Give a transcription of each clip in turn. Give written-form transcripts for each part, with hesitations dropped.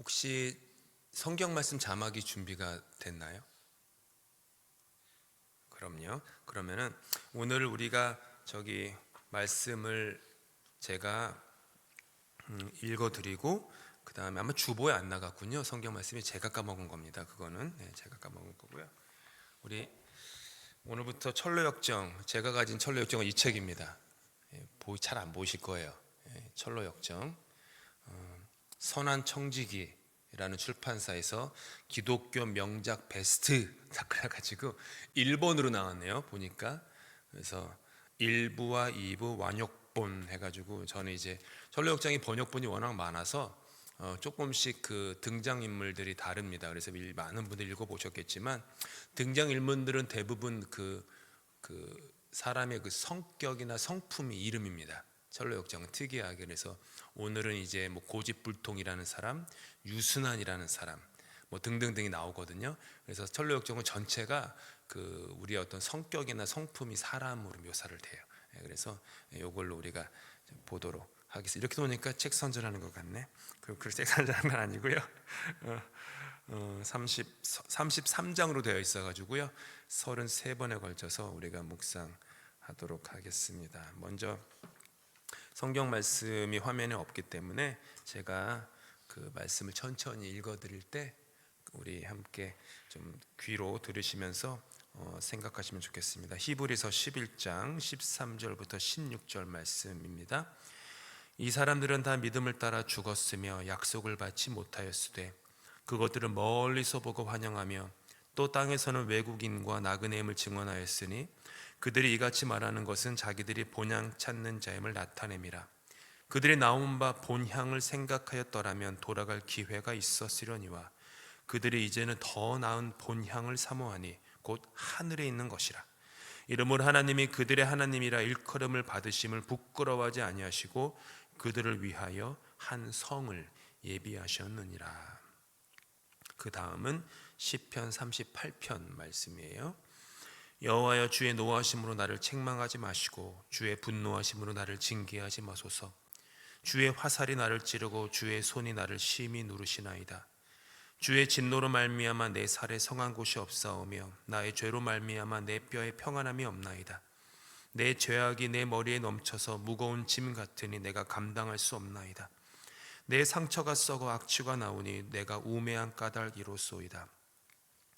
혹시 성경 말씀 자막이 준비가 됐나요? 그럼요. 그러면은 오늘 우리가 말씀을 제가 읽어드리고 그 다음에 아마 주보에 안 나갔군요. 성경 말씀이 제가 까먹은 겁니다. 그거는 제가 까먹은 거고요. 우리 오늘부터 철로역정, 제가 가진 철로역정은 이 책입니다. 잘 안 보이실 거예요. 철로역정, 선한 청지기라는 출판사에서 기독교 명작 베스트 다 그래가지고 1번으로 나왔네요. 보니까. 그래서 1부와 2부 완역본 해가지고, 저는 이제 철로역정이 번역본이 워낙 많아서 조금씩 그 등장인물들이 다릅니다. 그래서 많은 분들이 읽어보셨겠지만 등장인물들은 대부분 그 사람의 그 성격이나 성품이 이름입니다. 철로역정은 특이하게. 그래서 오늘은 이제 뭐 고집불통이라는 사람, 유순한이라는 사람, 뭐 등등등이 나오거든요. 그래서 철로역정은 전체가 그 우리의 어떤 성격이나 성품이 사람으로 묘사를 돼요. 그래서 이걸로 우리가 보도록 하겠습니다. 이렇게 보니까 책 선전하는 것 같네. 그렇게 책 선전하는 건 아니고요. 33장으로 되어 있어가지고요. 33번에 걸쳐서 우리가 묵상하도록 하겠습니다. 먼저 성경 말씀이 화면에 없기 때문에 제가 그 말씀을 천천히 읽어드릴 때 우리 함께 좀 귀로 들으시면서 생각하시면 좋겠습니다. 히브리서 11장 13절부터 16절 말씀입니다. 이 사람들은 다 믿음을 따라 죽었으며 약속을 받지 못하였으되 그것들을 멀리서 보고 환영하며 또 땅에서는 외국인과 나그네임을 증언하였으니 그들이 이같이 말하는 것은 자기들이 본향 찾는 자임을 나타냄이라. 그들이 나온 바 본향을 생각하였더라면 돌아갈 기회가 있었으려니와 그들이 이제는 더 나은 본향을 사모하니 곧 하늘에 있는 것이라. 이러므로 하나님이 그들의 하나님이라 일컬음을 받으심을 부끄러워하지 아니하시고 그들을 위하여 한 성을 예비하셨느니라. 그 다음은 시편 38편 말씀이에요. 여호와여, 주의 노하심으로 나를 책망하지 마시고 주의 분노하심으로 나를 징계하지 마소서. 주의 화살이 나를 찌르고 주의 손이 나를 심히 누르시나이다. 주의 진노로 말미암아 내 살에 성한 곳이 없사오며 나의 죄로 말미암아 내 뼈에 평안함이 없나이다. 내 죄악이 내 머리에 넘쳐서 무거운 짐 같으니 내가 감당할 수 없나이다. 내 상처가 썩어 악취가 나오니 내가 우매한 까닭이로소이다.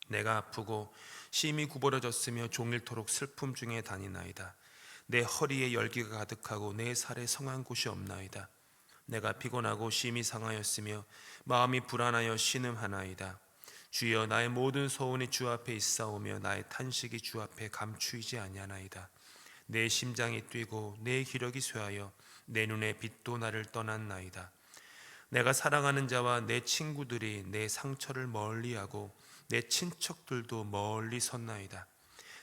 내가 아프고 심히 구부러졌으며 종일토록 슬픔 중에 다니나이다. 내 허리에 열기가 가득하고 내 살에 성한 곳이 없나이다. 내가 피곤하고 심히 상하였으며 마음이 불안하여 신음하나이다. 주여, 나의 모든 소원이 주 앞에 있사오며 나의 탄식이 주 앞에 감추이지 아니하나이다. 내 심장이 뛰고 내 기력이 쇠하여 내 눈의 빛도 나를 떠났나이다. 내가 사랑하는 자와 내 친구들이 내 상처를 멀리하고 내 친척들도 멀리 섰나이다.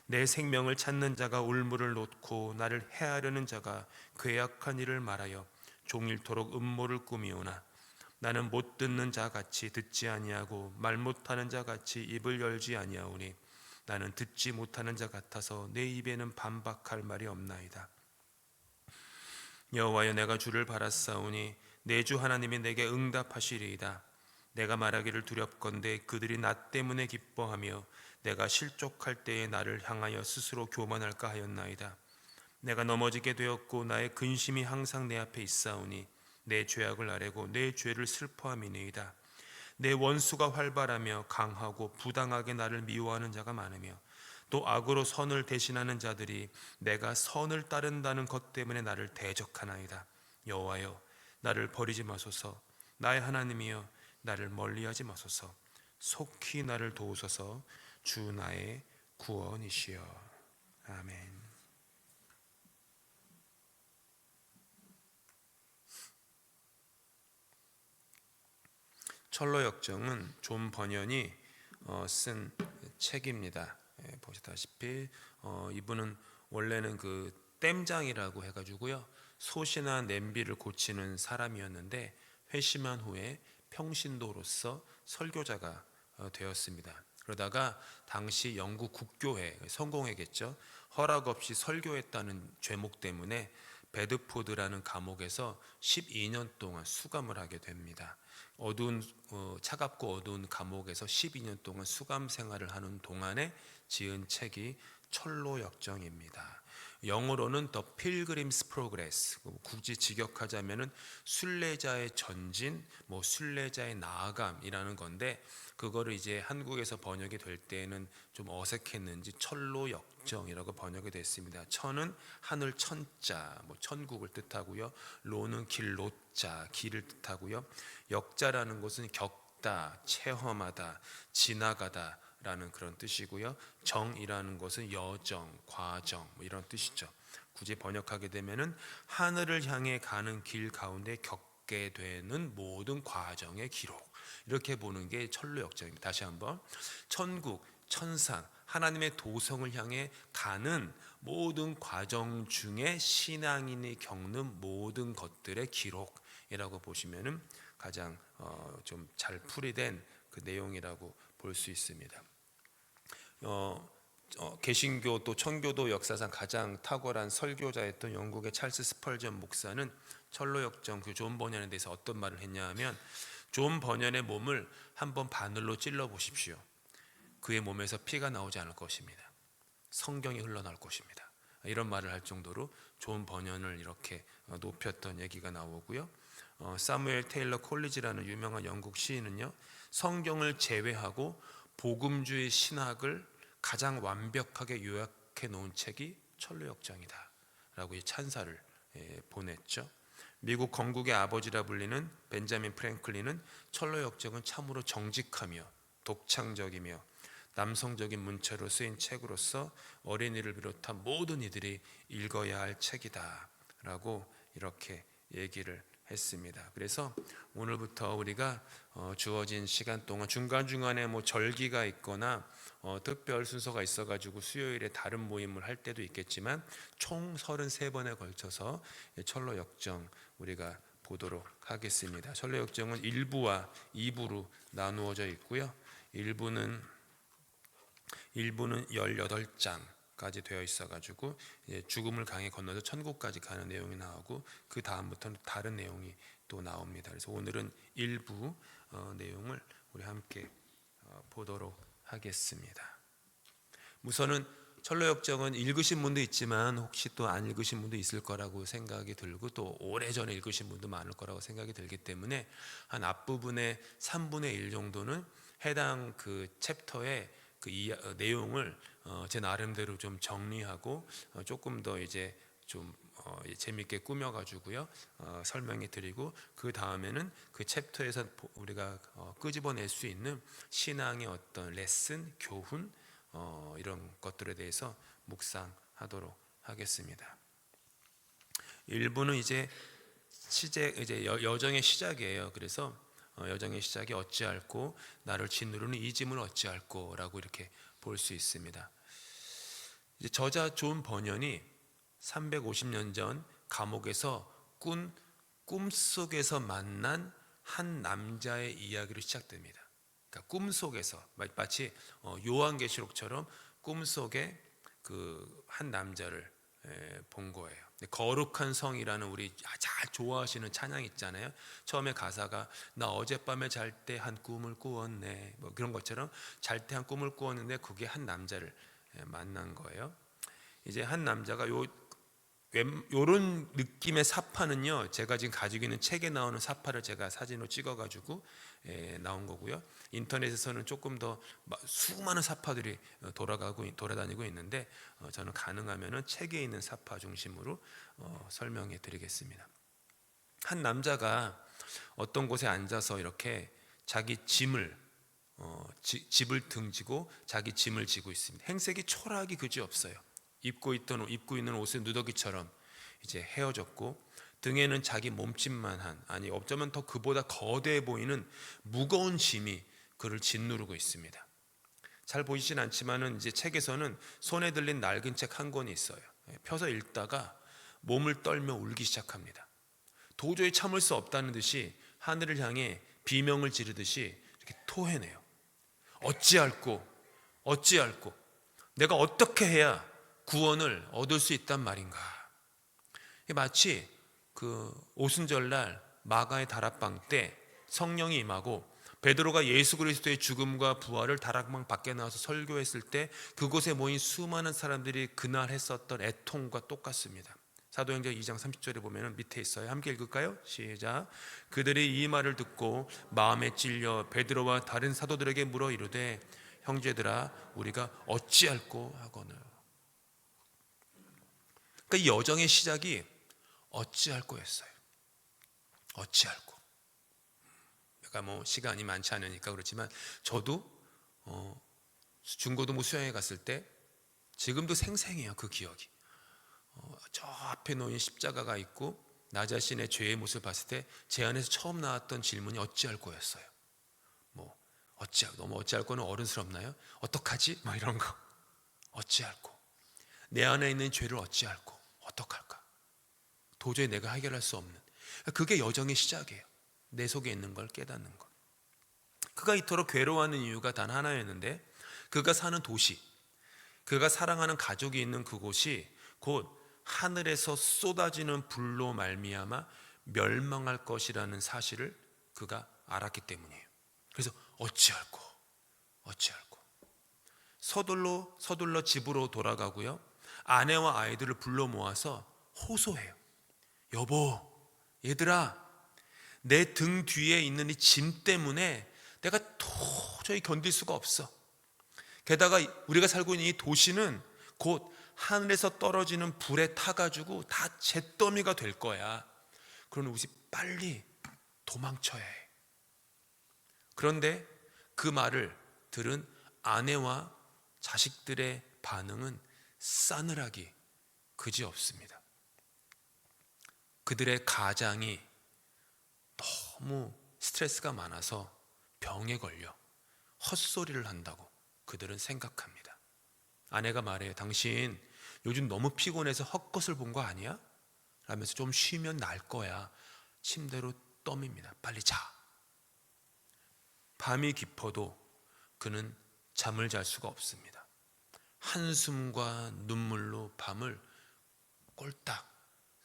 내 생명을 찾는 자가 울무를 놓고 나를 해하려는 자가 괴악한 일을 말하여 종일토록 음모를 꾸미오나 나는 못 듣는 자 같이 듣지 아니하고 말 못하는 자 같이 입을 열지 아니하오니 나는 듣지 못하는 자 같아서 내 입에는 반박할 말이 없나이다. 여호와여, 내가 주를 바랐사오니 내 주 하나님이 내게 응답하시리이다. 내가 말하기를 두렵건대 그들이 나 때문에 기뻐하며 내가 실족할 때에 나를 향하여 스스로 교만할까 하였나이다. 내가 넘어지게 되었고 나의 근심이 항상 내 앞에 있사오니 내 죄악을 아뢰고 내 죄를 슬퍼함이니이다. 내 원수가 활발하며 강하고 부당하게 나를 미워하는 자가 많으며 또 악으로 선을 대신하는 자들이 내가 선을 따른다는 것 때문에 나를 대적하나이다. 여호와여, 나를 버리지 마소서. 나의 하나님이여, 나를 멀리하지 마소서. 속히 나를 도우소서. 주 나의 구원이시여. 아멘. 철로역정은 존 번연이 쓴 책입니다. 보시다시피 이분은 원래는 그 땜장이라고 해가지고요, 솥이나 냄비를 고치는 사람이었는데 회심한 후에 평신도로서 설교자가 되었습니다. 그러다가 당시 영국 국교회, 성공회겠죠, 허락 없이 설교했다는 죄목 때문에 베드포드라는 감옥에서 12년 동안 수감을 하게 됩니다. 차갑고 어두운 감옥에서 12년 동안 수감 생활을 하는 동안에 지은 책이 철로 역정입니다. 영어로는 The Pilgrim's Progress, 굳이 직역하자면은 순례자의 전진, 순례자의 나아감이라는 건데, 그거를 이제 한국에서 번역이 될 때에는 좀 어색했는지 철로 역정이라고 번역이 됐습니다. 천은 하늘 천자, 천국을 뜻하고요. 로는 길 로자, 길을 뜻하고요. 역자라는 것은 겪다, 체험하다, 지나가다 라는 그런 뜻이고요. 정이라는 것은 여정, 과정 이런 뜻이죠. 굳이 번역하게 되면은 하늘을 향해 가는 길 가운데 겪게 되는 모든 과정의 기록, 이렇게 보는 게 철로 역정입니다. 다시 한번, 천국, 천상, 하나님의 도성을 향해 가는 모든 과정 중에 신앙인이 겪는 모든 것들의 기록이라고 보시면은 가장 좀 잘 풀이된 그 내용이라고 볼 수 있습니다. 개신교 또 청교도 역사상 가장 탁월한 설교자였던 영국의 찰스 스펄전 목사는 철로 역정 그 존 버년에 대해서 어떤 말을 했냐 하면, 존 버년의 몸을 한번 바늘로 찔러 보십시오. 그의 몸에서 피가 나오지 않을 것입니다. 성경이 흘러나올 것입니다. 이런 말을 할 정도로 존 버년을 이렇게 높였던 얘기가 나오고요. 사무엘 테일러 콜리지라는 유명한 영국 시인은요, 성경을 제외하고 복음주의 신학을 가장 완벽하게 요약해 놓은 책이 철로 역정이다 라고 찬사를 보냈죠. 미국 건국의 아버지라 불리는 벤자민 프랭클린은 철로 역정은 참으로 정직하며 독창적이며 남성적인 문체로 쓰인 책으로서 어린이를 비롯한 모든 이들이 읽어야 할 책이다 라고 이렇게 얘기를 했습니다. 그래서 오늘부터 우리가 주어진 시간 동안 중간중간에 절기가 있거나 특별 순서가 있어가지고 수요일에 다른 모임을 할 때도 있겠지만, 총 33번에 걸쳐서 철로 역정 우리가 보도록 하겠습니다. 철로 역정은 1부와 2부로 나누어져 있고요. 1부는 18장까지 되어 있어가지고 죽음을 강에 건너서 천국까지 가는 내용이 나오고, 그 다음부터는 다른 내용이 또 나옵니다. 그래서 오늘은 1부 내용을 우리 함께 보도록 하겠습니다. 우선은 철로 역정은 읽으신 분도 있지만 혹시 또 안 읽으신 분도 있을 거라고 생각이 들고, 또 오래전에 읽으신 분도 많을 거라고 생각이 들기 때문에 한 앞부분의 3분의 1 정도는 해당 그 챕터의 그 내용을 제 나름대로 좀 정리하고 조금 더 이제 좀 재밌게 꾸며가지고요 설명해 드리고, 그 다음에는 그 챕터에서 우리가 끄집어낼 수 있는 신앙의 어떤 레슨, 교훈 이런 것들에 대해서 묵상하도록 하겠습니다. 1부는 이제 여정의 시작이에요. 그래서 여정의 시작이 어찌할꼬 나를 짓누르는 이 짐을 어찌할꼬 라고 이렇게 볼 수 있습니다. 이제 저자 존 버년이 350년 전 감옥에서 꾼 꿈속에서 만난 한 남자의 이야기로 시작됩니다. 그러니까 꿈속에서 마치 요한계시록처럼 꿈속에 그 한 남자를 본 거예요. 거룩한 성이라는 우리 잘 좋아하시는 찬양 있잖아요. 처음에 가사가 나 어젯밤에 잘 때 한 꿈을 꾸었네, 그런 것처럼 잘 때 한 꿈을 꾸었는데 그게 한 남자를 만난 거예요. 이제 한 남자가 요런 느낌의 사파는요, 제가 지금 가지고 있는 책에 나오는 사파를 제가 사진으로 찍어가지고 나온 거고요. 인터넷에서는 조금 더 수많은 사파들이 돌아다니고 있는데, 저는 가능하면은 책에 있는 사파 중심으로 설명해 드리겠습니다. 한 남자가 어떤 곳에 앉아서 이렇게 자기 집을 등지고 자기 짐을 지고 있습니다. 행색이 초라하기 그지없어요. 입고 있는 옷은 누더기처럼 이제 헤어졌고, 등에는 자기 몸집만 한, 아니 어쩌면 더 그보다 거대해 보이는 무거운 짐이 그를 짓누르고 있습니다. 잘 보이진 않지만은 이제 책에서는 손에 들린 낡은 책 한 권이 있어요. 펴서 읽다가 몸을 떨며 울기 시작합니다. 도저히 참을 수 없다는 듯이 하늘을 향해 비명을 지르듯이 이렇게 토해내요. 어찌할꼬 내가 어떻게 해야 구원을 얻을 수 있단 말인가. 이게 마치 그 오순절날 마가의 다락방 때 성령이 임하고 베드로가 예수 그리스도의 죽음과 부활을 다락방 밖에 나와서 설교했을 때 그곳에 모인 수많은 사람들이 그날 했었던 애통과 똑같습니다. 사도행전 2장 30절에 보면 밑에 있어요. 함께 읽을까요? 시작. 그들이 이 말을 듣고 마음에 찔려 베드로와 다른 사도들에게 물어 이르되 형제들아 우리가 어찌할꼬 하거늘. 그러니까 이 여정의 시작이 어찌할꼬였어요. 어찌할꼬. 제가 뭐 시간이 많지 않으니까 그렇지만 저도 중고등부 수영회 갔을 때 지금도 생생해요. 그 기억이. 저 앞에 놓인 십자가가 있고 나 자신의 죄의 모습을 봤을 때 제 안에서 처음 나왔던 질문이 어찌할꼬였어요. 뭐 너무 어찌할꼬는 어른스럽나요? 어떡하지? 뭐 이런 거. 어찌할꼬. 내 안에 있는 죄를 어찌할꼬. 어떡할까? 도저히 내가 해결할 수 없는. 그게 여정의 시작이에요. 내 속에 있는 걸 깨닫는 것. 그가 이토록 괴로워하는 이유가 단 하나였는데 그가 사는 도시, 그가 사랑하는 가족이 있는 그곳이 곧 하늘에서 쏟아지는 불로 말미암아 멸망할 것이라는 사실을 그가 알았기 때문이에요. 그래서 어찌할꼬. 서둘러 집으로 돌아가고요. 아내와 아이들을 불러 모아서 호소해요. 여보, 얘들아, 내 등 뒤에 있는 이 짐 때문에 내가 도저히 견딜 수가 없어. 게다가 우리가 살고 있는 이 도시는 곧 하늘에서 떨어지는 불에 타가지고 다 잿더미가 될 거야. 그러니 우리 빨리 도망쳐야 해. 그런데 그 말을 들은 아내와 자식들의 반응은 싸늘하기 그지없습니다. 그들의 가장이 너무 스트레스가 많아서 병에 걸려 헛소리를 한다고 그들은 생각합니다. 아내가 말해요. 당신 요즘 너무 피곤해서 헛것을 본 거 아니야? 라면서 좀 쉬면 날 거야. 침대로 떠밉니다. 빨리 자. 밤이 깊어도 그는 잠을 잘 수가 없습니다. 한숨과 눈물로 밤을 꼴딱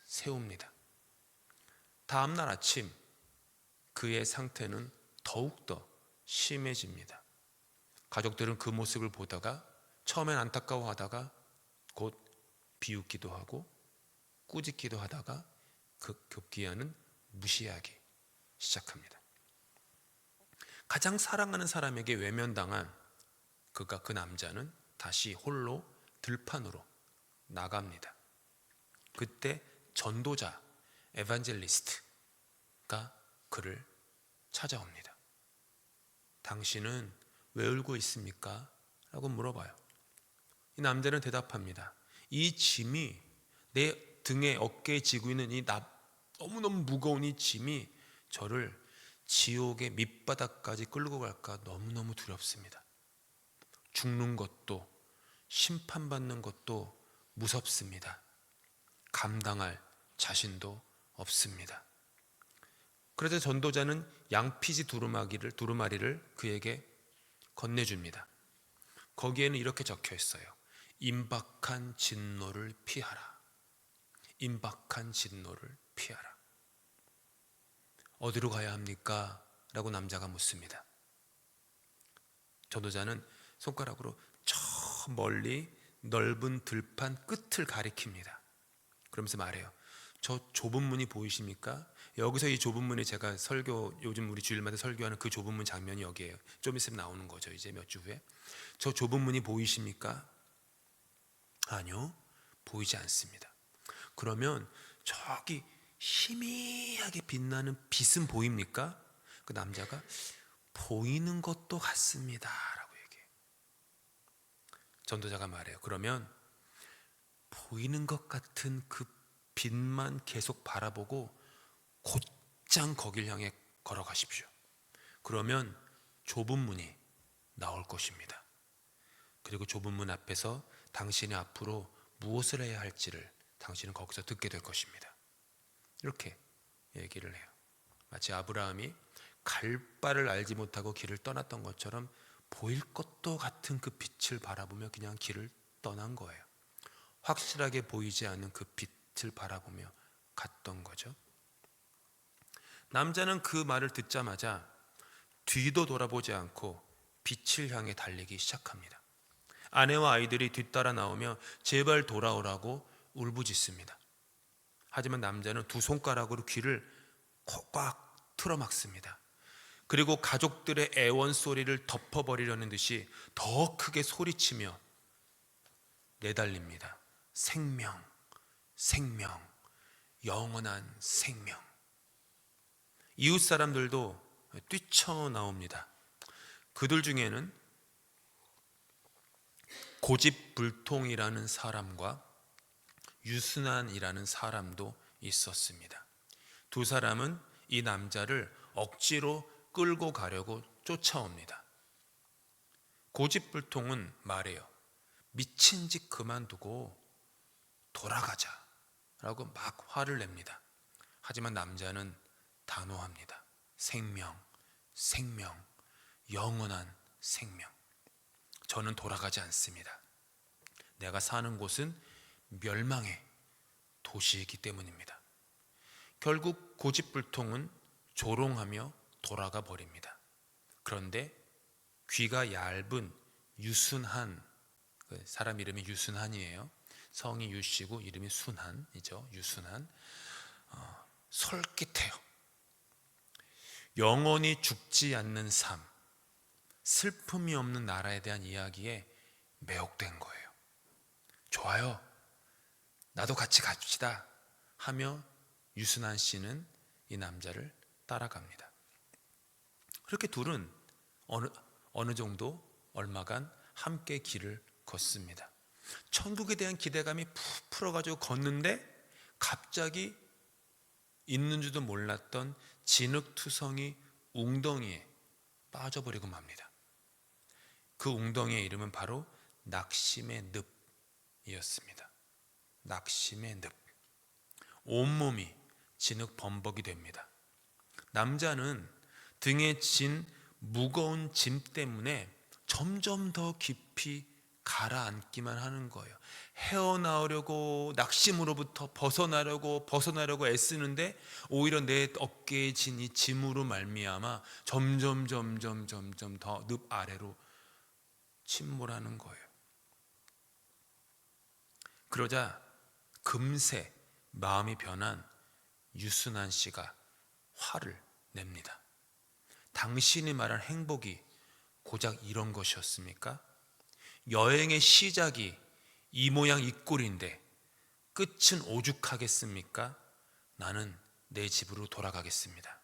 새웁니다. 다음날 아침 그의 상태는 더욱더 심해집니다. 가족들은 그 모습을 보다가 처음엔 안타까워하다가 곧 비웃기도 하고 꾸짖기도 하다가 급기야는 무시하기 시작합니다. 가장 사랑하는 사람에게 외면당한 그 남자는 다시 홀로 들판으로 나갑니다. 그때 전도자 에반젤리스트가 그를 찾아옵니다. 당신은 왜 울고 있습니까? 라고 물어봐요. 이 남자는 대답합니다. 이 짐이 내 등에 어깨에 지고 있는 이 너무너무 무거운 이 짐이 저를 지옥의 밑바닥까지 끌고 갈까 너무너무 두렵습니다. 죽는 것도 심판받는 것도 무섭습니다. 감당할 자신도 없습니다. 그래서 전도자는 양피지 두루마리를 그에게 건네줍니다. 거기에는 이렇게 적혀 있어요. 임박한 진노를 피하라. 임박한 진노를 피하라. 어디로 가야 합니까? 라고 남자가 묻습니다. 전도자는 손가락으로 저 멀리 넓은 들판 끝을 가리킵니다. 그러면서 말해요. 저 좁은 문이 보이십니까? 여기서 이 좁은 문이 제가 요즘 우리 주일마다 설교하는 그 좁은 문 장면이 여기에요. 좀 있으면 나오는 거죠. 이제 몇 주 후에. 저 좁은 문이 보이십니까? 아니요, 보이지 않습니다. 그러면 저기 희미하게 빛나는 빛은 보입니까? 그 남자가 보이는 것도 같습니다 라고 얘기해요. 전도자가 말해요. 그러면 보이는 것 같은 그 빛만 계속 바라보고 곧장 거길 향해 걸어가십시오. 그러면 좁은 문이 나올 것입니다. 그리고 좁은 문 앞에서 당신이 앞으로 무엇을 해야 할지를 당신은 거기서 듣게 될 것입니다. 이렇게 얘기를 해요. 마치 아브라함이 갈 바를 알지 못하고 길을 떠났던 것처럼 보일 것도 같은 그 빛을 바라보며 그냥 길을 떠난 거예요. 확실하게 보이지 않는 그 빛을 바라보며 갔던 거죠. 남자는 그 말을 듣자마자 뒤도 돌아보지 않고 빛을 향해 달리기 시작합니다. 아내와 아이들이 뒤따라 나오며 제발 돌아오라고 울부짖습니다. 하지만 남자는 두 손가락으로 귀를 꽉 틀어막습니다. 그리고 가족들의 애원 소리를 덮어버리려는 듯이 더 크게 소리치며 내달립니다. 생명, 생명, 영원한 생명. 이웃 사람들도 뛰쳐나옵니다. 그들 중에는 고집불통이라는 사람과 유순한이라는 사람도 있었습니다. 두 사람은 이 남자를 억지로 끌고 가려고 쫓아옵니다. 고집불통은 말해요. 미친 짓 그만두고 돌아가자 라고 막 화를 냅니다. 하지만 남자는 단호합니다. 생명, 생명, 영원한 생명. 저는 돌아가지 않습니다. 내가 사는 곳은 멸망의 도시이기 때문입니다. 결국 고집불통은 조롱하며 돌아가 버립니다. 그런데 귀가 얇은 유순한, 사람 이름이 유순한이에요. 성이 유씨고 이름이 순한이죠. 유순한. 솔깃해요. 영원히 죽지 않는 삶, 슬픔이 없는 나라에 대한 이야기에 매혹된 거예요. 좋아요, 나도 같이 갑시다 하며 유순한 씨는 이 남자를 따라갑니다. 그렇게 둘은 어느 정도 얼마간 함께 길을 걷습니다. 천국에 대한 기대감이 푹 풀어가지고 걷는데 갑자기 있는 줄도 몰랐던 진흙투성이 웅덩이에 빠져버리고 맙니다. 그 웅덩이의 이름은 바로 낙심의 늪이었습니다. 낙심의 늪. 온몸이 진흙 범벅이 됩니다. 남자는 등에 진 무거운 짐 때문에 점점 더 깊이 가라앉기만 하는 거예요. 헤어나오려고, 낙심으로부터 벗어나려고 애쓰는데 오히려 내 어깨에 진 이 짐으로 말미암아 점점 더 늪 아래로 침몰하는 거예요. 그러자 금세 마음이 변한 유순한 씨가 화를 냅니다. 당신이 말한 행복이 고작 이런 것이었습니까? 여행의 시작이 이 모양 이 꼴인데 끝은 오죽하겠습니까? 나는 내 집으로 돌아가겠습니다.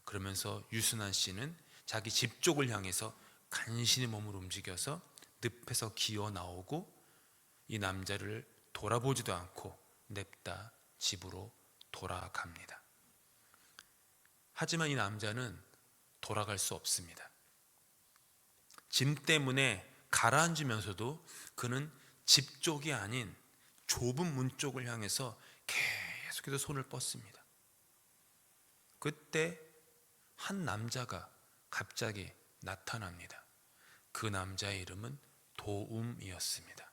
그러면서 유순한 씨는 자기 집 쪽을 향해서 간신히 몸을 움직여서 늪에서 기어 나오고 이 남자를 돌아보지도 않고 냅다 집으로 돌아갑니다. 하지만 이 남자는 돌아갈 수 없습니다. 짐 때문에 가라앉으면서도 그는 집 쪽이 아닌 좁은 문 쪽을 향해서 계속해서 손을 뻗습니다. 그때 한 남자가 갑자기 나타납니다. 그 남자의 이름은 도움이었습니다.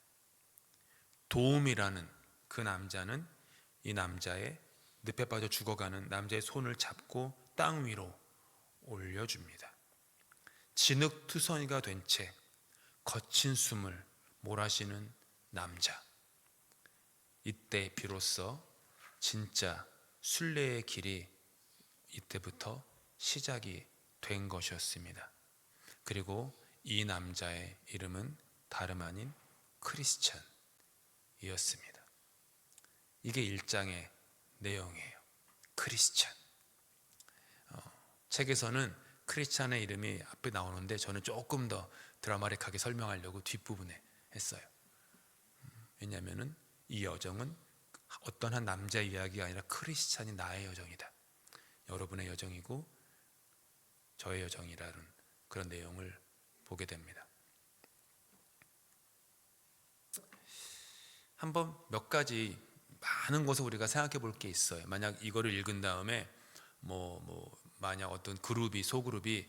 도움이라는 그 남자는 이 남자의 늪에 빠져 죽어가는 남자의 손을 잡고 땅 위로 올려줍니다. 진흙투성이가 된 채 거친 숨을 몰아쉬는 남자. 이때 비로소 진짜 순례의 길이 이때부터 시작이 된 것이었습니다. 그리고 이 남자의 이름은 다름 아닌 크리스찬이었습니다. 이게 1장의 내용이에요. 크리스찬. 책에서는 크리스찬의 이름이 앞에 나오는데 저는 조금 더 드라마틱하게 설명하려고 뒷부분에 했어요. 왜냐하면 이 여정은 어떤 한 남자의 이야기가 아니라 크리스찬이 나의 여정이다. 여러분의 여정이고 저의 여정이라는 그런 내용을 보게 됩니다. 한번 몇 가지 많은 것을 우리가 생각해 볼 게 있어요. 만약 이거를 읽은 다음에 만약 어떤 그룹이 소그룹이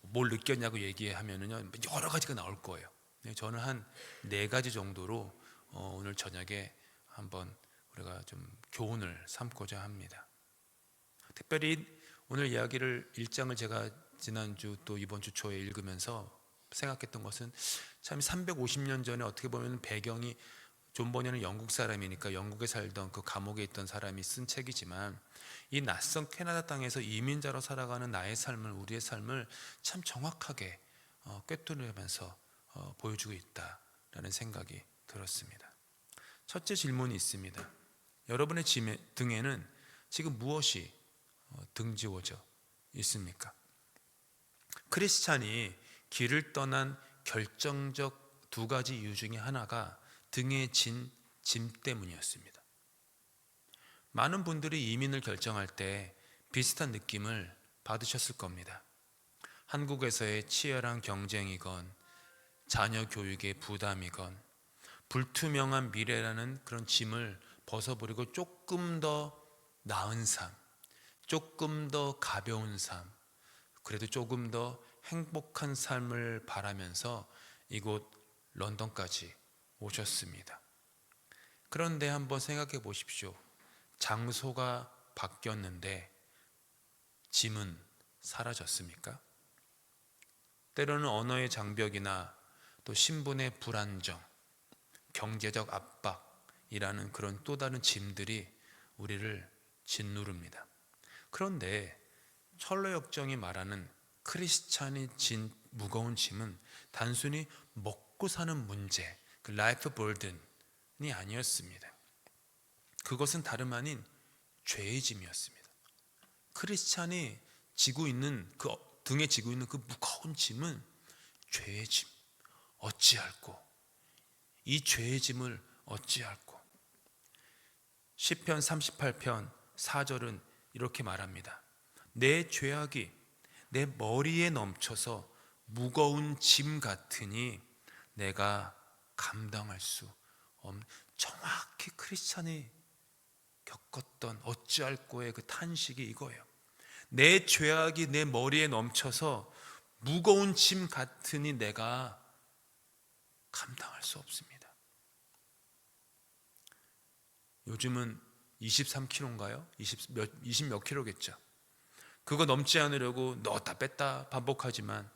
뭘 느꼈냐고 얘기하면은요 여러 가지가 나올 거예요. 저는 한 4가지 정도로 오늘 저녁에 한번 우리가 좀 교훈을 삼고자 합니다. 특별히 오늘 이야기를 1장을 제가 지난주 또 이번 주 초에 읽으면서 생각했던 것은 참 350년 전에 어떻게 보면 배경이 존 버니는 영국 사람이니까 영국에 살던 그 감옥에 있던 사람이 쓴 책이지만 이 낯선 캐나다 땅에서 이민자로 살아가는 나의 삶을, 우리의 삶을 참 정확하게 꿰뚫으면서 보여주고 있다라는 생각이 들었습니다. 첫째 질문이 있습니다. 여러분의 등에는 지금 무엇이 등지워져 있습니까? 크리스찬이 길을 떠난 결정적 두 가지 이유 중에 하나가 등에 진 짐 때문이었습니다. 많은 분들이 이민을 결정할 때 비슷한 느낌을 받으셨을 겁니다. 한국에서의 치열한 경쟁이건 자녀 교육의 부담이건 불투명한 미래라는 그런 짐을 벗어버리고 조금 더 나은 삶, 조금 더 가벼운 삶, 그래도 조금 더 행복한 삶을 바라면서 이곳 런던까지 오셨습니다. 그런데 한번 생각해 보십시오. 장소가 바뀌었는데 짐은 사라졌습니까? 때로는 언어의 장벽이나 또 신분의 불안정, 경제적 압박이라는 그런 또 다른 짐들이 우리를 짓누릅니다. 그런데 철로 역정이 말하는 크리스찬이 진 무거운 짐은 단순히 먹고 사는 문제, 그 라이프 burden이 아니었습니다. 그것은 다름 아닌 죄의 짐이었습니다. 크리스찬이 지고 있는 그 등에 지고 있는 그 무거운 짐은 죄의 짐. 어찌할꼬? 이 죄의 짐을 어찌할꼬? 시편 38편 4절은 이렇게 말합니다. 내 죄악이 내 머리에 넘쳐서 무거운 짐 같으니 내가 감당할 수 없는, 정확히 크리스찬이 겪었던 어찌할꼬의 그 탄식이 이거예요. 내 죄악이 내 머리에 넘쳐서 무거운 짐 같으니 내가 감당할 수 없습니다. 요즘은 23kg인가요? 20 몇 킬로겠죠. 그거 넘지 않으려고 넣었다 뺐다 반복하지만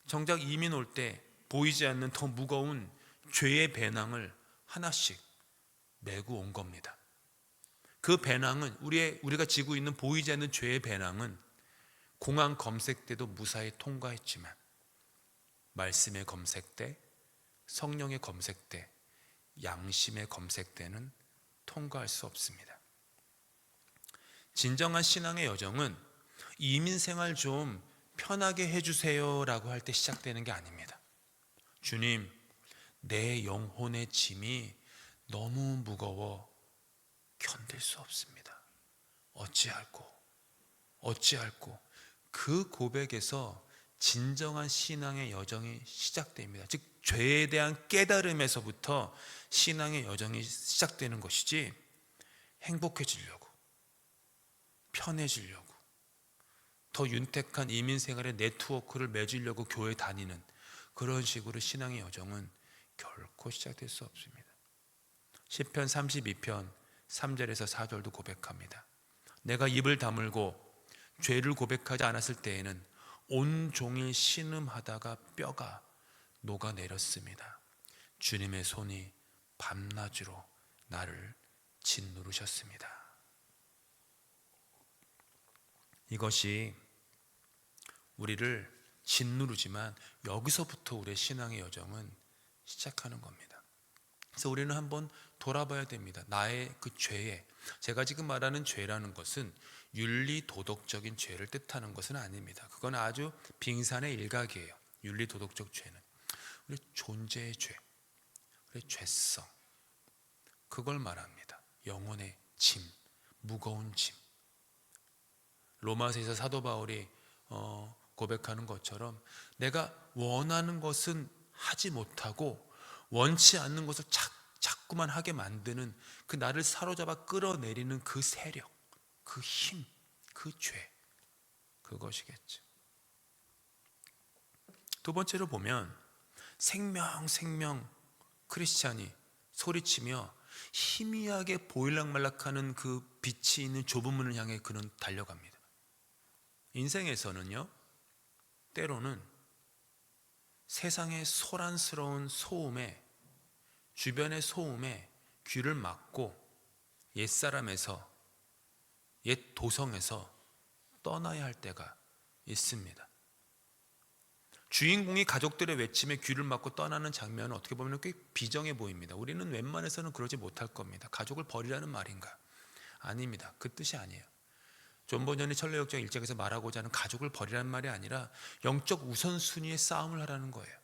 정작 이민 올 때 보이지 않는 더 무거운 죄의 배낭을 하나씩 메고 온 겁니다. 그 배낭은 우리가 지고 있는 보이지 않는 죄의 배낭은 공항 검색대도 무사히 통과했지만 말씀의 검색대, 성령의 검색대, 양심의 검색대는 통과할 수 없습니다. 진정한 신앙의 여정은 이민 생활 좀 편하게 해주세요 라고 할 때 시작되는 게 아닙니다. 주님, 내 영혼의 짐이 너무 무거워 견딜 수 없습니다. 어찌할꼬? 그 고백에서 진정한 신앙의 여정이 시작됩니다. 즉 죄에 대한 깨달음에서부터 신앙의 여정이 시작되는 것이지, 행복해지려고, 편해지려고, 더 윤택한 이민 생활의 네트워크를 맺으려고 교회 다니는 그런 식으로 신앙의 여정은 결코 시작될 수 없습니다. 시편 32편 3절에서 4절도 고백합니다. 내가 입을 다물고 죄를 고백하지 않았을 때에는 온종일 신음하다가 뼈가 녹아내렸습니다. 주님의 손이 밤낮으로 나를 짓누르셨습니다. 이것이 우리를 짓누르지만 여기서부터 우리의 신앙의 여정은 시작하는 겁니다. 그래서 우리는 한번 돌아봐야 됩니다. 나의 그 죄에, 제가 지금 말하는 죄라는 것은 윤리 도덕적인 죄를 뜻하는 것은 아닙니다. 그건 아주 빙산의 일각이에요. 윤리 도덕적 죄는 우리 존재의 죄, 우리 죄성, 그걸 말합니다. 영혼의 짐, 무거운 짐. 로마서에서 사도 바울이 고백하는 것처럼 내가 원하는 것은 하지 못하고 원치 않는 것을 자꾸만 하게 만드는 그 나를 사로잡아 끌어내리는 그 세력, 그 힘, 그 죄, 그것이겠죠. 두 번째로 보면 생명 크리스찬이 소리치며 희미하게 보일락말락하는 그 빛이 있는 좁은 문을 향해 그는 달려갑니다. 인생에서는요, 때로는 세상의 소란스러운 소음에, 주변의 소음에 귀를 막고 옛사람에서, 옛 도성에서 떠나야 할 때가 있습니다. 주인공이 가족들의 외침에 귀를 막고 떠나는 장면은 어떻게 보면 꽤 비정해 보입니다. 우리는 웬만해서는 그러지 못할 겁니다. 가족을 버리라는 말인가? 아닙니다. 그 뜻이 아니에요. 존 버전이 철로역정 1장에서 말하고자 하는 가족을 버리라는 말이 아니라 영적 우선순위의 싸움을 하라는 거예요.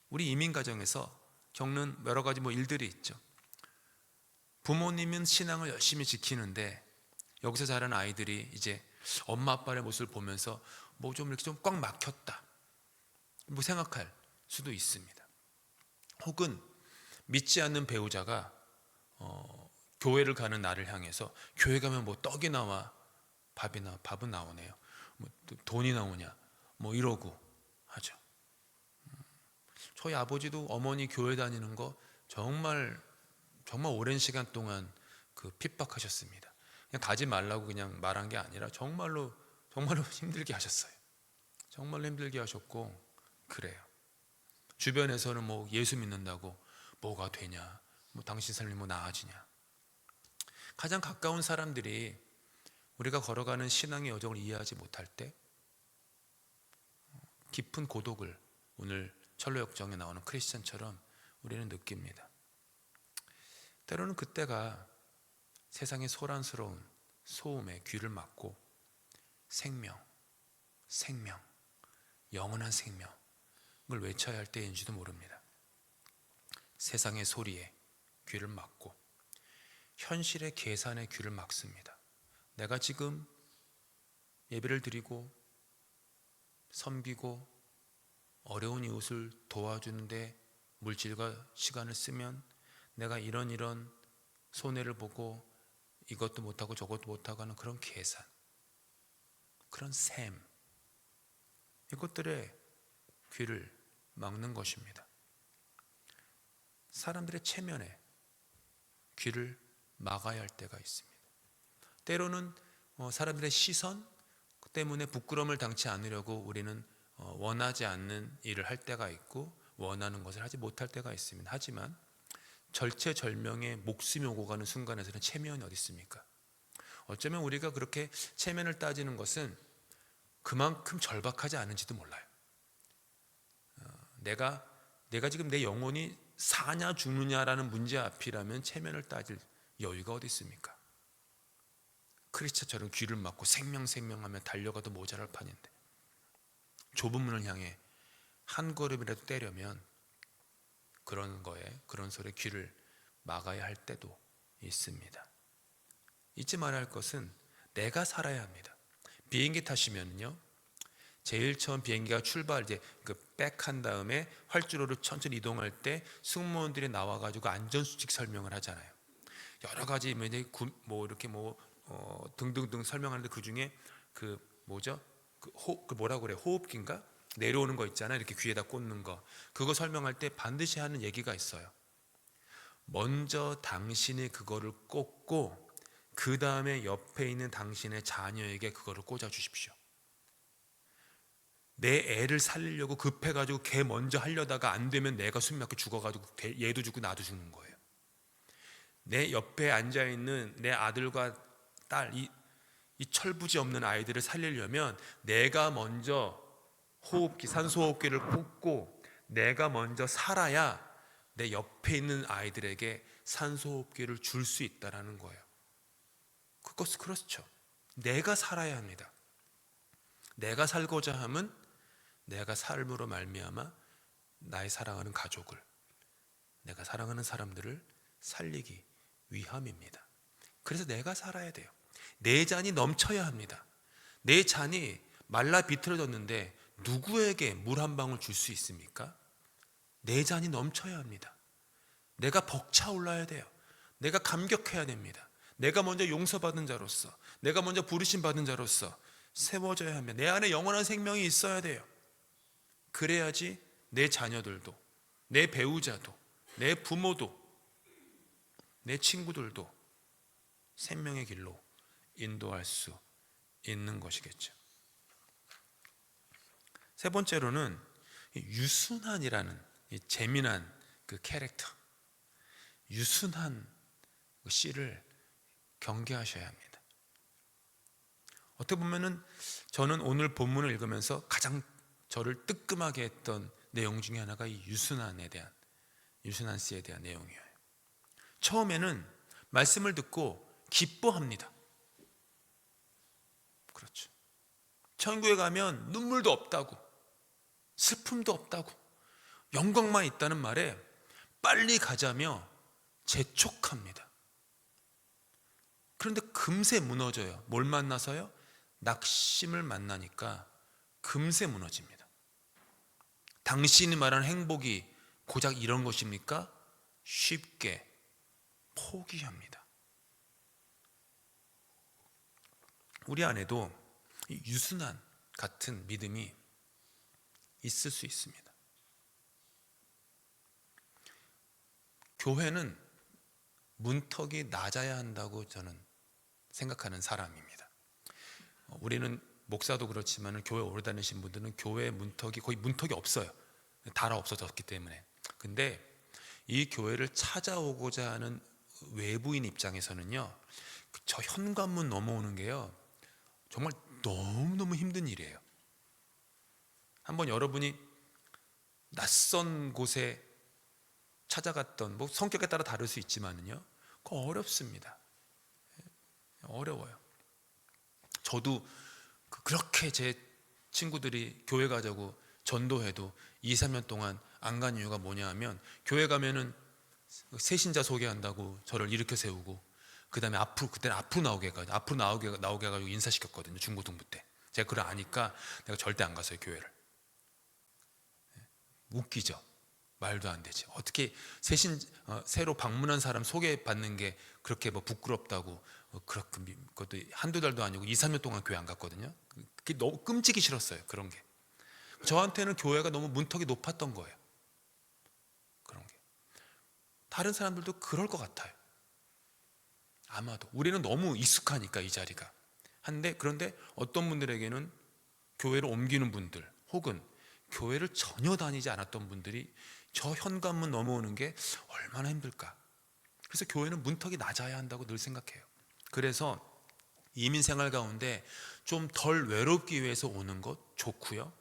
우리 이민 가정에서 겪는 여러 가지 일들이 있죠. 부모님은 신앙을 열심히 지키는데 여기서 자란 아이들이 이제 엄마 아빠의 모습을 보면서 좀 이렇게 좀 꽉 막혔다, 생각할 수도 있습니다. 혹은 믿지 않는 배우자가 교회를 가는 나를 향해서 교회 가면 떡이 나와, 밥은 나오네요. 돈이 나오냐, 이러고 하죠. 저희 아버지도 어머니 교회 다니는 거 정말 오랜 시간 동안 핍박하셨습니다. 그냥 가지 말라고 그냥 말한 게 아니라 정말로 힘들게 하셨어요. 정말로 힘들게 하셨고, 그래요. 주변에서는 예수 믿는다고 뭐가 되냐, 당신 삶이 나아지냐. 가장 가까운 사람들이 우리가 걸어가는 신앙의 여정을 이해하지 못할 때 깊은 고독을 오늘 철로역정에 나오는 크리스찬처럼 우리는 느낍니다. 때로는 그때가 세상의 소란스러운 소음에 귀를 막고 생명, 영원한 생명을 외쳐야 할 때인지도 모릅니다. 세상의 소리에 귀를 막고 현실의 계산에 귀를 막습니다. 내가 지금 예배를 드리고 섬기고 어려운 이웃을 도와주는데 물질과 시간을 쓰면 내가 이런 손해를 보고 이것도 못하고 저것도 못하고 하는 그런 계산, 그런 셈, 이것들에 귀를 막는 것입니다. 사람들의 체면에 귀를 막아야 할 때가 있습니다. 때로는 사람들의 시선 때문에 부끄러움을 당치 않으려고 우리는 원하지 않는 일을 할 때가 있고 원하는 것을 하지 못할 때가 있습니다. 하지만 절체절명의 목숨이 오고 가는 순간에서는 체면이 어디 있습니까? 어쩌면 우리가 그렇게 체면을 따지는 것은 그만큼 절박하지 않은지도 몰라요. 내가 지금 내 영혼이 사냐 죽느냐라는 문제 앞이라면 체면을 따질 여유가 어디 있습니까? 크리스찬처럼 귀를 막고 생명하며 달려가도 모자랄 판인데 좁은 문을 향해 한 걸음이라도 떼려면 그런 소리에 귀를 막아야 할 때도 있습니다. 잊지 말아야 할 것은 내가 살아야 합니다. 비행기 타시면요, 제일 처음 비행기가 출발 이제 백한 다음에 활주로로 천천히 이동할 때 승무원들이 나와가지고 안전수칙 설명을 하잖아요. 여러 가지 이렇게 등등등 설명하는데 그 중에 호흡기인가? 내려오는 거 있잖아요. 이렇게 귀에다 꽂는 거. 그거 설명할 때 반드시 하는 얘기가 있어요. 먼저 당신이 그거를 꽂고 그 다음에 옆에 있는 당신의 자녀에게 그거를 꽂아 주십시오. 내 애를 살리려고 급해가지고 걔 먼저 하려다가 안 되면 내가 숨 막혀 죽어가지고 얘도 죽고 나도 죽는 거예요. 내 옆에 앉아있는 내 아들과 딸, 이 철부지 없는 아이들을 살리려면 내가 먼저 산소호흡기를 꽂고 내가 먼저 살아야 내 옆에 있는 아이들에게 산소호흡기를 줄 수 있다는 거예요. 그것은 그렇죠. 내가 살아야 합니다. 내가 살고자 함은 내가 삶으로 말미암아 나의 사랑하는 가족을, 내가 사랑하는 사람들을 살리기 위함입니다. 그래서 내가 살아야 돼요. 내 잔이 넘쳐야 합니다. 내 잔이 말라 비틀어졌는데 누구에게 물 한 방울 줄 수 있습니까? 내 잔이 넘쳐야 합니다. 내가 벅차올라야 돼요. 내가 감격해야 됩니다. 내가 먼저 용서받은 자로서, 내가 먼저 부르심 받은 자로서 세워져야 합니다. 내 안에 영원한 생명이 있어야 돼요. 그래야지 내 자녀들도, 내 배우자도, 내 부모도 내 친구들도 생명의 길로 인도할 수 있는 것이겠죠. 세 번째로는 유순한이라는 이 재미난 그 캐릭터, 유순한 씨를 경계하셔야 합니다. 어떻게 보면은 저는 오늘 본문을 읽으면서 가장 저를 뜨끔하게 했던 내용 중에 하나가 이 유순한 씨에 대한 내용이에요. 처음에는 말씀을 듣고 기뻐합니다. 그렇죠. 천국에 가면 눈물도 없다고, 슬픔도 없다고, 영광만 있다는 말에 빨리 가자며 재촉합니다. 그런데 금세 무너져요. 뭘 만나서요? 낙심을 만나니까 금세 무너집니다. 당신이 말한 행복이 고작 이런 것입니까? 쉽게 포기합니다. 우리 안에도 유순한 같은 믿음이 있을 수 있습니다. 교회는 문턱이 낮아야 한다고 저는 생각하는 사람입니다. 우리는 목사도 그렇지만 교회 오래 다니신 분들은 교회 문턱이 거의 문턱이 없어요. 달아 없어졌기 때문에. 근데 이 교회를 찾아오고자 하는 외부인 입장에서는요, 저 현관문 넘어오는 게요 정말 너무너무 힘든 일이에요. 한번 여러분이 낯선 곳에 찾아갔던, 뭐 성격에 따라 다를 수 있지만은요, 그거 어렵습니다. 어려워요. 저도 그렇게 제 친구들이 교회 가자고 전도해도 2, 3년 동안 안 간 이유가 뭐냐 하면, 교회 가면은 새신자 소개한다고 저를 일으켜 세우고, 그 다음에 그때는 앞으로 나오게 해가지고 인사시켰거든요. 중고등부 때. 제가 그걸 아니까 내가 절대 안 갔어요, 교회를. 웃기죠. 말도 안 되지. 어떻게 새로 방문한 사람 소개받는 게 그렇게 뭐 부끄럽다고, 그것도 한두 달도 아니고 2, 3년 동안 교회 안 갔거든요. 그게 너무 끔찍이 싫었어요, 그런 게. 저한테는 교회가 너무 문턱이 높았던 거예요. 그런 게. 다른 사람들도 그럴 것 같아요. 아마도. 우리는 너무 익숙하니까 이 자리가. 그런데 어떤 분들에게는 교회를 옮기는 분들, 혹은 교회를 전혀 다니지 않았던 분들이 저 현관문 넘어오는 게 얼마나 힘들까. 그래서 교회는 문턱이 낮아야 한다고 늘 생각해요. 그래서 이민 생활 가운데 좀 덜 외롭기 위해서 오는 것 좋고요.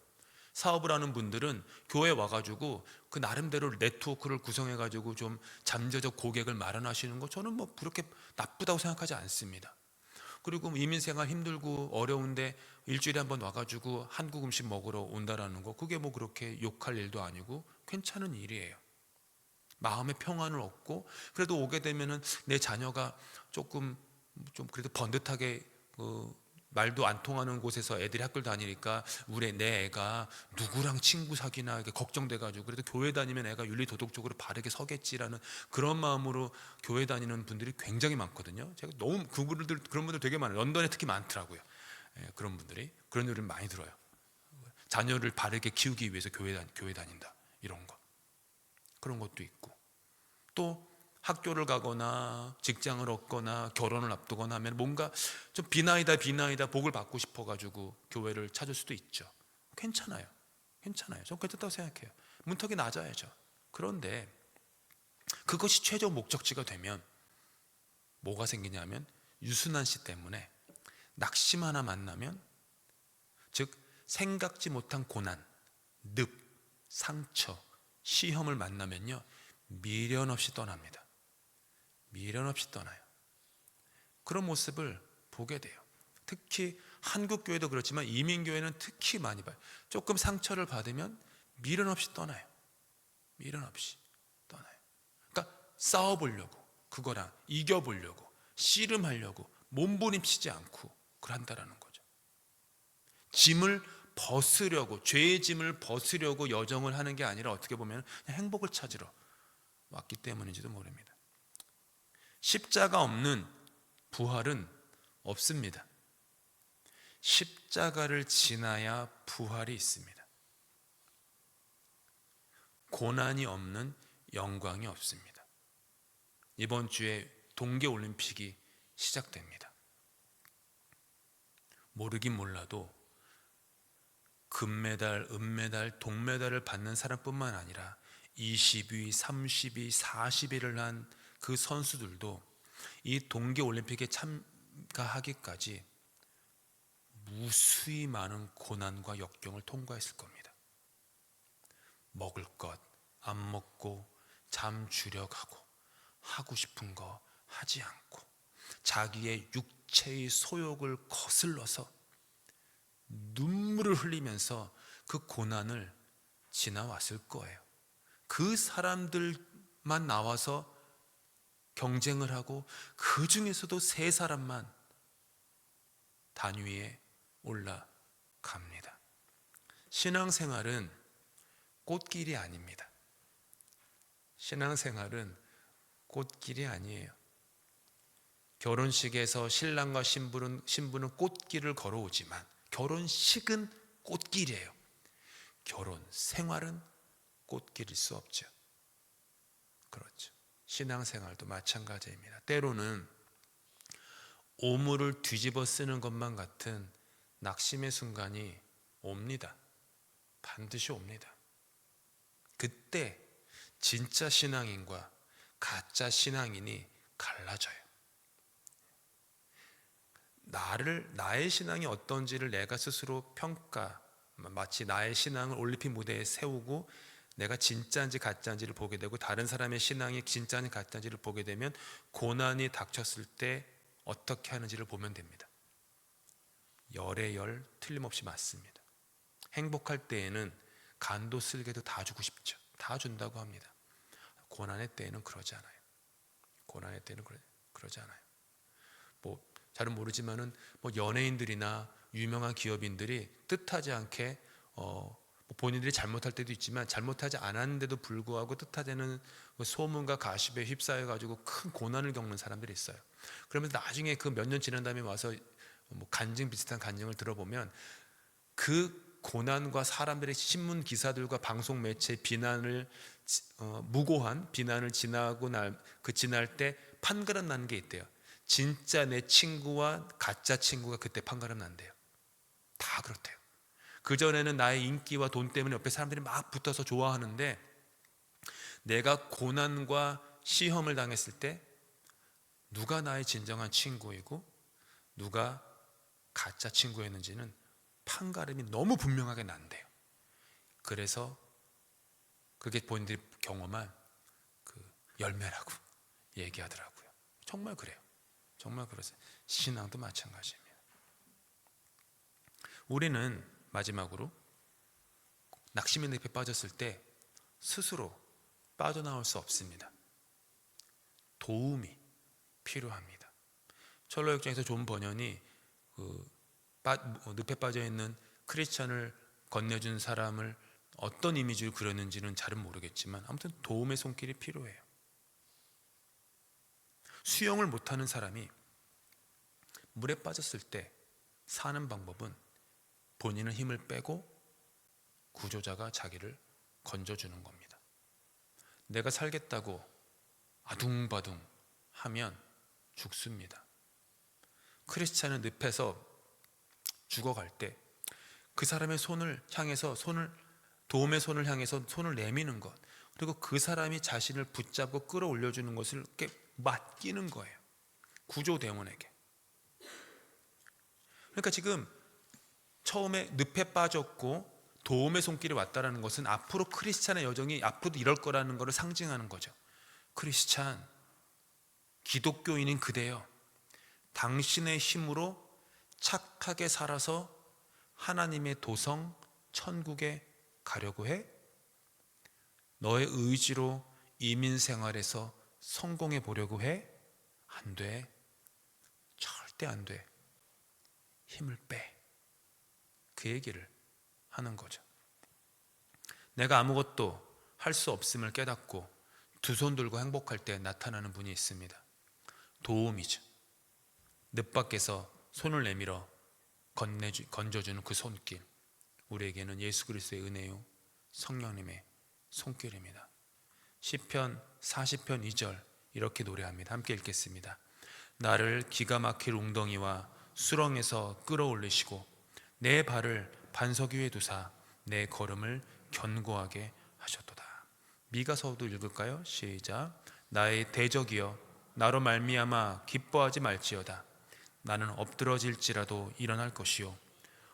사업을 하는 분들은 교회 와가지고 그 나름대로 네트워크를 구성해가지고 좀 잠재적 고객을 마련하시는 거 저는 뭐 그렇게 나쁘다고 생각하지 않습니다. 그리고 이민생활 힘들고 어려운데 일주일에 한 번 와가지고 한국 음식 먹으러 온다라는 거, 그게 뭐 그렇게 욕할 일도 아니고 괜찮은 일이에요. 마음의 평안을 얻고, 그래도 오게 되면은 내 자녀가 좀 그래도 번듯하게 말도 안 통하는 곳에서 애들이 학교를 다니니까 내 애가 누구랑 친구 사귀나 이렇게 걱정돼가지고, 그래도 교회 다니면 애가 윤리 도덕적으로 바르게 서겠지라는 그런 마음으로 교회 다니는 분들이 굉장히 많거든요. 제가 너무 그런 분들 되게 많아요. 런던에 특히 많더라고요. 그런 분들이 그런 소리를 많이 들어요. 자녀를 바르게 키우기 위해서 교회 다닌다, 이런 거. 그런 것도 있고, 또 학교를 가거나 직장을 얻거나 결혼을 앞두거나 하면 뭔가 좀 비나이다 복을 받고 싶어가지고 교회를 찾을 수도 있죠. 괜찮아요. 전 괜찮다고 생각해요. 문턱이 낮아야죠. 그런데 그것이 최종 목적지가 되면 뭐가 생기냐면, 유순한 씨 때문에 낙심 하나 만나면, 즉 생각지 못한 고난, 늪, 상처, 시험을 만나면요, 미련 없이 떠납니다. 미련 없이 떠나요. 그런 모습을 보게 돼요. 특히 한국 교회도 그렇지만 이민교회는 특히 많이 봐요. 조금 상처를 받으면 미련 없이 떠나요. 미련 없이 떠나요. 그러니까 싸워보려고, 그거랑 이겨보려고, 씨름하려고 몸부림치지 않고 그런다라는 거죠. 짐을 벗으려고, 죄의 짐을 벗으려고 여정을 하는 게 아니라 어떻게 보면 그냥 행복을 찾으러 왔기 때문인지도 모릅니다. 십자가 없는 부활은 없습니다. 십자가를 지나야 부활이 있습니다. 고난이 없는 영광이 없습니다. 이번 주에 동계올림픽이 시작됩니다. 모르긴 몰라도 금메달, 은메달, 동메달을 받는 사람뿐만 아니라 20위, 30위, 40위를 한 그 선수들도 이 동계올림픽에 참가하기까지 무수히 많은 고난과 역경을 통과했을 겁니다. 먹을 것 안 먹고 잠 주려가고 하고 싶은 거 하지 않고 자기의 육체의 소욕을 거슬러서 눈물을 흘리면서 그 고난을 지나왔을 거예요. 그 사람들만 나와서 경쟁을 하고 그 중에서도 3사람만 단위에 올라갑니다. 신앙생활은 꽃길이 아닙니다. 신앙생활은 꽃길이 아니에요. 결혼식에서 신랑과 신부는 꽃길을 걸어오지만 결혼식은 꽃길이에요. 결혼 생활은 꽃길일 수 없죠. 그렇죠. 신앙생활도 마찬가지입니다. 때로는 오물을 뒤집어 쓰는 것만 같은 낙심의 순간이 옵니다. 반드시 옵니다. 그때 진짜 신앙인과 가짜 신앙인이 갈라져요. 나의 신앙이 어떤지를 내가 스스로 마치 나의 신앙을 올림픽 무대에 세우고 내가 진짜인지 가짜인지를 보게 되고 다른 사람의 신앙이 진짜인지 가짜인지를 보게 되면 고난이 닥쳤을 때 어떻게 하는지를 보면 됩니다. 열의 열 틀림없이 맞습니다. 행복할 때에는 간도 쓸개도 다 주고 싶죠. 다 준다고 합니다. 고난의 때에는 그러지 않아요. 고난의 때는 그러지 않아요. 잘은 모르지만은 연예인들이나 유명한 기업인들이 뜻하지 않게 본인들이 잘못할 때도 있지만 잘못하지 않았는데도 불구하고 뜻하지 않은 소문과 가십에 휩싸여 가지고 큰 고난을 겪는 사람들이 있어요. 그러면서 나중에 그 몇 년 지난 다음에 와서 간증 비슷한 간증을 들어보면 그 고난과 사람들의 신문 기사들과 방송 매체 비난을 무고한 비난을 지날 때 판가름 나는 게 있대요. 진짜 내 친구와 가짜 친구가 그때 판가름 난대요. 다 그렇대요. 그전에는 나의 인기와 돈 때문에 옆에 사람들이 막 붙어서 좋아하는데 내가 고난과 시험을 당했을 때 누가 나의 진정한 친구이고 누가 가짜 친구였는지는 판가름이 너무 분명하게 난대요. 그래서 그게 본인들이 경험한 그 열매라고 얘기하더라고요. 정말 그래요. 정말 그러세요. 신앙도 마찬가지입니다. 우리는 마지막으로 낙심의 늪에 빠졌을 때 스스로 빠져나올 수 없습니다. 도움이 필요합니다. 철로역정에서 존 버년이 늪에 빠져있는 크리스찬을 건네준 사람을 어떤 이미지로 그렸는지는 잘은 모르겠지만 아무튼 도움의 손길이 필요해요. 수영을 못하는 사람이 물에 빠졌을 때 사는 방법은 본인은 힘을 빼고 구조자가 자기를 건져주는 겁니다. 내가 살겠다고 아둥바둥 하면 죽습니다. 크리스찬은 늪에서 죽어갈 때 그 사람의 손을 향해서 도움의 손을 향해서 손을 내미는 것, 그리고 그 사람이 자신을 붙잡고 끌어올려주는 것을 이렇게 맡기는 거예요. 구조대원에게. 그러니까 지금 처음에 늪에 빠졌고 도움의 손길이 왔다는 것은 앞으로 크리스찬의 여정이 앞으로도 이럴 거라는 것을 상징하는 거죠. 크리스찬, 기독교인인 그대여, 당신의 힘으로 착하게 살아서 하나님의 도성 천국에 가려고 해? 너의 의지로 이민 생활에서 성공해 보려고 해? 안 돼. 절대 안 돼. 힘을 빼. 그 얘기를 하는 거죠. 내가 아무것도 할 수 없음을 깨닫고 두 손 들고 행복할 때 나타나는 분이 있습니다. 도움이죠. 늪 밖에서 손을 내밀어 건져주는 그 손길, 우리에게는 예수 그리스도의 은혜요 성령님의 손길입니다. 시편 40편 2절 이렇게 노래합니다. 함께 읽겠습니다. 나를 기가 막힐 웅덩이와 수렁에서 끌어올리시고 내 발을 반석 위에 두사 내 걸음을 견고하게 하셨도다. 미가서도 읽을까요? 시작. 나의 대적이여 나로 말미암아 기뻐하지 말지어다. 나는 엎드러질지라도 일어날 것이요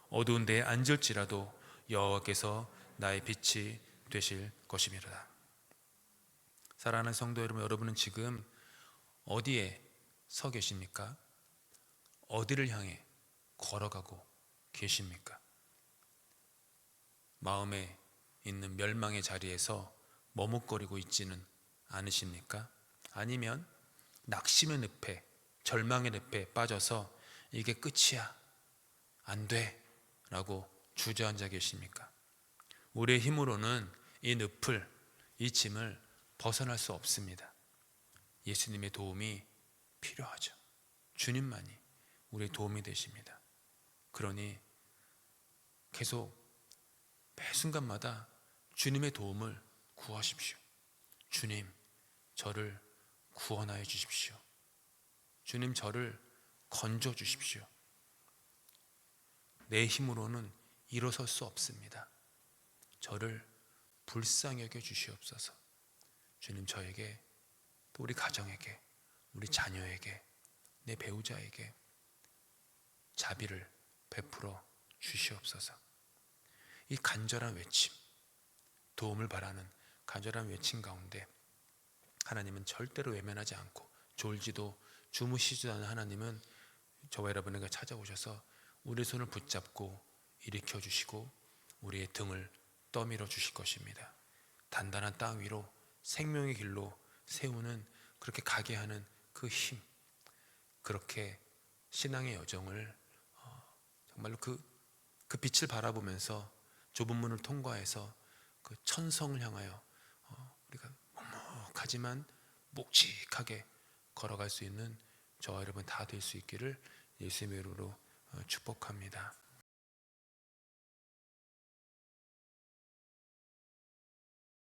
어두운 데에 앉을지라도 여호와께서 나의 빛이 되실 것이미로다. 사랑하는 성도 여러분, 여러분은 지금 어디에 서 계십니까? 어디를 향해 걸어가고 계십니까? 마음에 있는 멸망의 자리에서 머뭇거리고 있지는 않으십니까? 아니면 낙심의 늪에, 절망의 늪에 빠져서 이게 끝이야, 안 돼 라고 주저앉아 계십니까? 우리의 힘으로는 이 늪을, 이 짐을 벗어날 수 없습니다. 예수님의 도움이 필요하죠. 주님만이 우리의 도움이 되십니다. 그러니 계속 매 순간마다 주님의 도움을 구하십시오. 주님, 저를 구원하여 주십시오. 주님, 저를 건져 주십시오. 내 힘으로는 일어설 수 없습니다. 저를 불쌍히 여겨 주시옵소서. 주님, 저에게 또 우리 가정에게, 우리 자녀에게, 내 배우자에게 자비를 베풀어 주시옵소서. 이 간절한 외침, 도움을 바라는 간절한 외침 가운데 하나님은 절대로 외면하지 않고 졸지도 주무시지도 않은 하나님은 저와 여러분에게 찾아오셔서 우리의 손을 붙잡고 일으켜 주시고 우리의 등을 떠밀어 주실 것입니다. 단단한 땅 위로 생명의 길로 세우는, 그렇게 가게 하는 그 힘, 그렇게 신앙의 여정을 정말로 그 빛을 바라보면서 좁은 문을 통과해서 그 천성을 향하여 우리가 먹먹하지만 묵직하게 걸어갈 수 있는 저와 여러분 다 될 수 있기를 예수님의 이름으로 축복합니다.